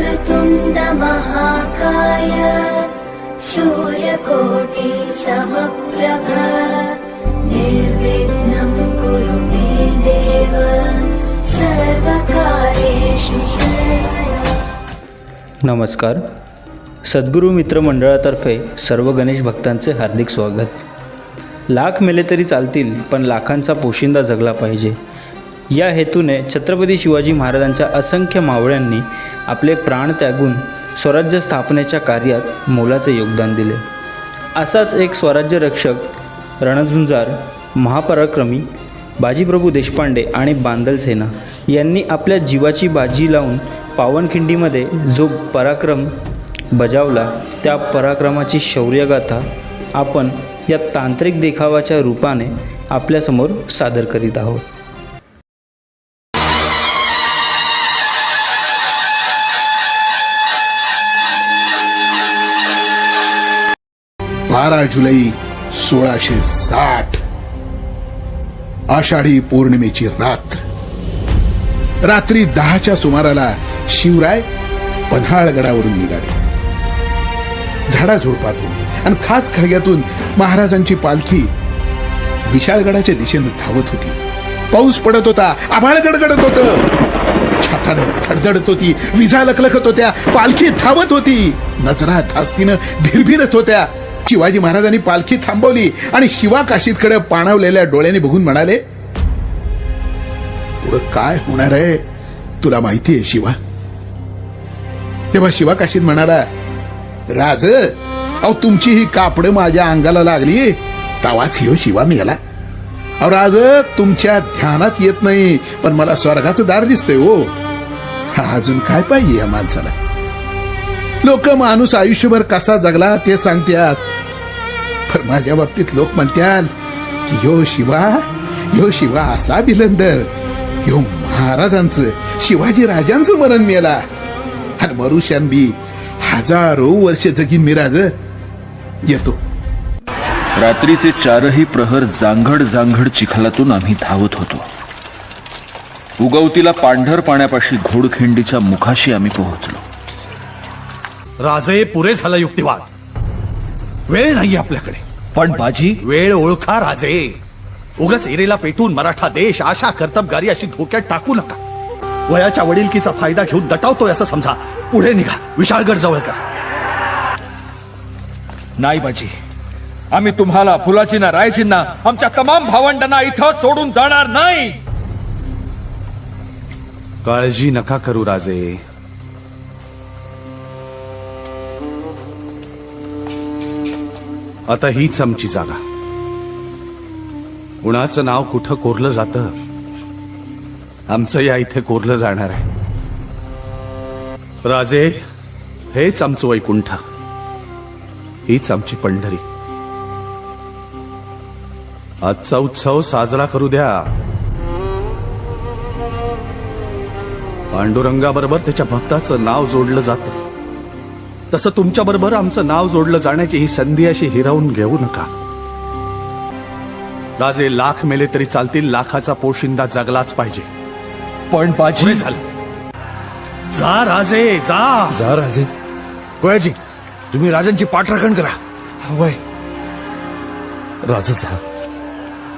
वक्रतुंड महाकाय सूर्यकोटि समप्रभ निर्विघ्नं कुरु मे देव सर्वकार्येषु सर्वदा। नमस्कार. सद्गुरू मित्र मंडळातर्फे सर्व गणेश भक्तांचे हार्दिक स्वागत. लाख मेले तरी चालतील, पण लाखांचा पोशिंदा जगला पाहिजे या हेतूने छत्रपती शिवाजी महाराजांच्या असंख्य मावळ्यांनी आपले प्राण त्यागून स्वराज्य स्थापनेच्या कार्यात मोलाचे योगदान दिले. असाच एक स्वराज्य रक्षक, रणझुंजार, महापराक्रमी बाजीप्रभू देशपांडे आणि बांदल सेना यांनी आपल्या जीवाची बाजी लावून पावनखिंडीमध्ये जो पराक्रम बजावला, त्या पराक्रमाची शौर्यगाथा आपण या तांत्रिक देखावाच्या रूपाने आपल्यासमोर सादर करीत आहोत. 12 जुलै 1660 आषाढी पौर्णिमेची रात्री 10च्या सुमाराला शिवराय पन्हाळगडावरून निघाले. झाडाझुडपातून आणि खास खळग्यातून महाराजांची पालखी विशाळगडाच्या दिशेने धावत होती. पाऊस पडत होता, आभाळ गडगडत होतं, छाताड धडधडत होती, विजा लखलखत होत्या, पालखी धावत होती, नजरा धास्तीनं भिरभिरत होत्या. शिवाजी महाराजांनी पालखी थांबवली आणि शिवा काशीदकडे पाणावलेल्या डोळ्याने बघून म्हणाले, पुढं काय होणार आहे तुला माहिती आहे शिवा? तेव्हा शिवा काशीद म्हणाला, राज, अहो तुमची ही कापडं माझ्या अंगाला लागली तवाच ह्यो शिवा मेला. अहो राज, तुमच्या ध्यानात येत नाही, पण मला स्वर्गाचं दार दिसतंय हो. अजून काय पाहिजे या माणसाला? लोक माणूस आयुष्यभर कसा जगला ते सांगतात, पण माझ्या बाबतीत लोक म्हणतात की ह्यो शिवा असा बिलंदर, ह्यो महाराजांचं, शिवाजी राजांचं मरण मेला आणि मरुष्यान बी हजारो वर्ष जगीन मिराज. येतो. रात्रीचे 4ही प्रहर जांघड चिखलातून आम्ही धावत होतो. उगवतीला पांढर पाण्यापाशी घोडखिंडीच्या मुखाशी आम्ही पोहोचलो. राजे, पुरे झाला युक्तिवाद, वेळ नाही आपल्याकडे. पण बाजी, वेळ ओळखा राजे. उगाच एरेला पेटून मराठा देश आशा कर्तबगारी अशी धोक्यात टाकू नका. वयाच्या वडिलकीचा फायदा घेऊन दटावतोय असं समजा. पुढे निघा, विशाळगड जवळ करा. नाही बाजी, आम्ही तुम्हाला, फुलाजींना, रायजींना, आमच्या तमाम भावंडांना इथं सोडून जाणार नाही. काळजी नका करू राजे. आता हीच आमची जागा. कुणाचं नाव कुठं कोरलं जातं, आमचं या इथे कोरलं जाणार आहे. राजे, हेच आमचं वैकुंठ, हीच आमची पंढरी. आजचा उत्सव साजरा करू द्या. पांडुरंगाबरोबर त्याच्या भक्ताचं नाव जोडलं जातं, तसं तुमच्या बरोबर आमचं नाव जोडलं जाण्याची ही संधी अशी हिरावून घेऊ नका. राजे, लाख मेले तरी चालतील, लाखाचा पोशिंदा जगलाच पाहिजे. पण बाजी, झालं. जा राजे, जा राजे. गोळ्याजी, तुम्ही राजांची पाठराखण करा. वय राजा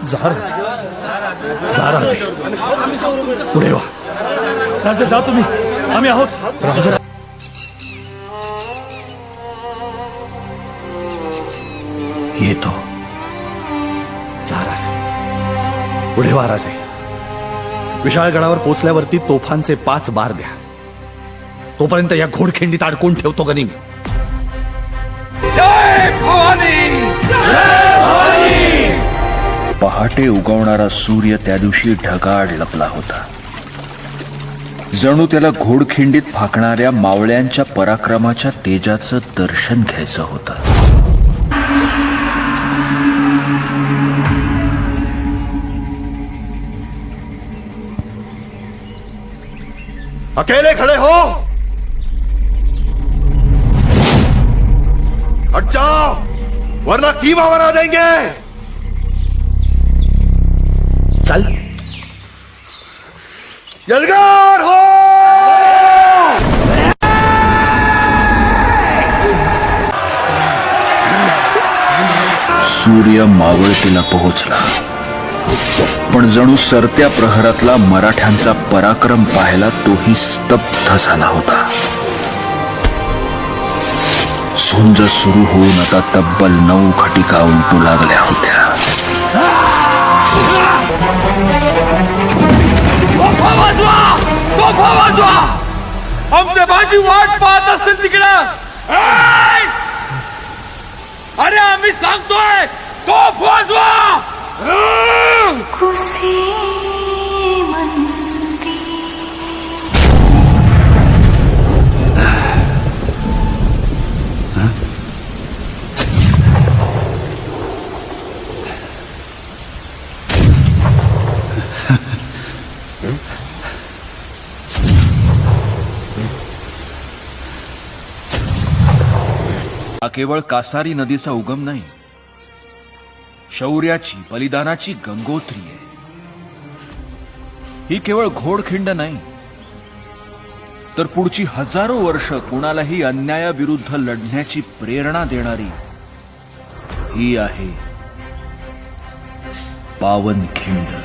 जा राजे, पुढे वा. राजे, जा तुम्ही, आम्ही आहोत. येतो. जा राजे, पुढे वा राजे. विशाळगडावर पोचल्यावरती तोफांचे 5 बार द्या. तोपर्यंत या घोडखिंडीत अडकून ठेवतो गनिमी. जय भवानी, जय भवानी. पहाटे उगवणारा सूर्य त्या दिवशी ढगाळ लपला होता. जणू त्याला घोडखिंडीत फाकणाऱ्या मावळ्यांच्या पराक्रमाच्या तेजाचं दर्शन घ्यायचं होतं. अकेले खड़े हो, हट जाओ वरना कीमा बना देंगे. चल, जलगार हो. सूर्य मावळतीला पोहोचला, पण जणू सरत्या प्रहरातला मराठ्यांचा पराक्रम पाहायला तोही स्तब्ध झाला होता. झुंज सुरू होऊन आता तब्बल 9 घटिका उलटू लागल्या होत्या. तोफा वाजवा! तोफा वाजवा! आमचे बाजी वाट पाहत असतील तिकडं. ए! अरे आम्ही सांगतोय तोफ वाजवा! खुशी हा केवळ कासारी नदीचा उगम नाही, शौर्याची बलिदानाची गंगोत्री आहे. ही केवळ घोडखिंड नाही, तर पुढची हजारो वर्ष कुणालाही अन्यायाविरुद्ध लढण्याची प्रेरणा देणारी ही आहे पावनखिंड.